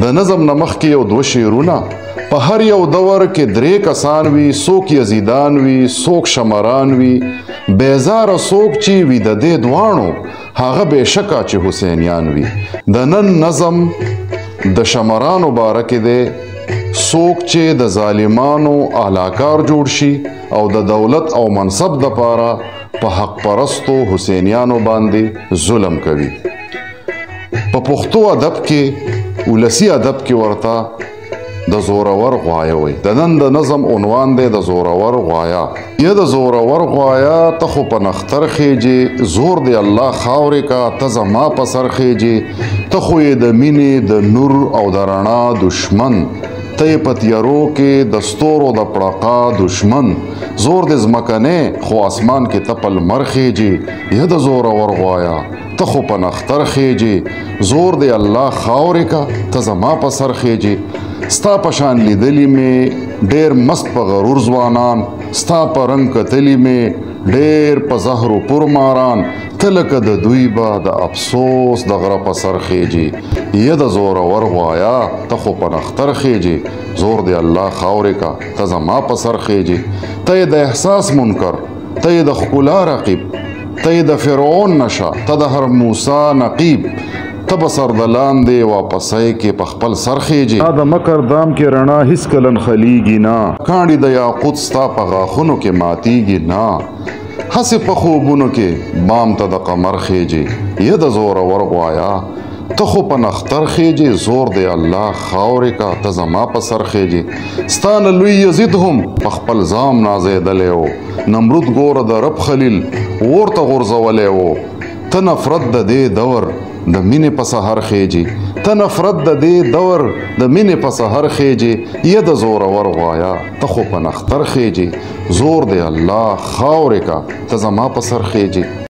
د نظم نه مخکې یو دوه شعرونه په هر یو دور کې درې کسان وي، څوک یزیدان وي، څوک شمران وي، بیزاره څوک چې وي د دې دواړو هغه بېشکه چې حسینیان وي. د نن نظم د شمرانو باره کې دی، څوک چې د ظالمانو اعلیکار جوړ شي او د دولت او منصب دپاره په حق پرستو حسینیانو باندې ظلم کوي. په پښتو ادب کې ولسی ادب کې ورته د زورور غوایه وي. د نن د نظم عنوان دی د زورور غوايه. یا د زورور غوايه ته خو په نختر خیجې، زور دی الله خاورې کا ته زما په سر خیجې، ته خو یې د مینې د نور او د رڼا دشمن، ته یې په تیارو کې د ستورو د پړقا دشمن، زور د ځمکنې خو اسمان کې ته په لمر خیجې. یا د زورور غوايه ته خو په نختر خیجې، زور دی الله خاورې کا ته زما په سر خیجې. ستا په شان لیدلی مې ډېر مست په غرور ځوانان، ستا په رنګ کتلی مې ډېر په زهر و پر ماران، ته لکه د دوی به د افسوس د غره په سر خیجې. یا د زورور غوايه ته خو په نختر خیجې، زور دی الله خاورې کا ته زما په سر خیجې. ته یې د احساس منکر، ته یې د ښکلا رقیب، ته یې د فرعون نشه، ته د هر موسی نقیب، ته به سر د لاندې واپسی کې په خپل سر خیجې. تا د مکر دام کې رڼا هیڅکله نښلیږي نه، کاڼي د یاقوت ستا په غاښونو کې ماتیږي نه، هسې په خوبونو کې بام ته د قمر خیجې. یا د زورور غوايه ته خو په نختر خیجې، زور دی الله خاورې کا ته زما په سر خیجې. ستا نه لوی یزید هم په خپل ځام نازېدلی و، نمرود ګوره د رب خلیل ورته غورځولی و. ته نفرت د دې دور د مینې په سحر خیجې، ته نفرت د دې دور د مینې په سحر خیجې. یا د زورور غوايه ته خو په نختر خیجې، زور دی الله خاورې کا ته زما په سر خیجې.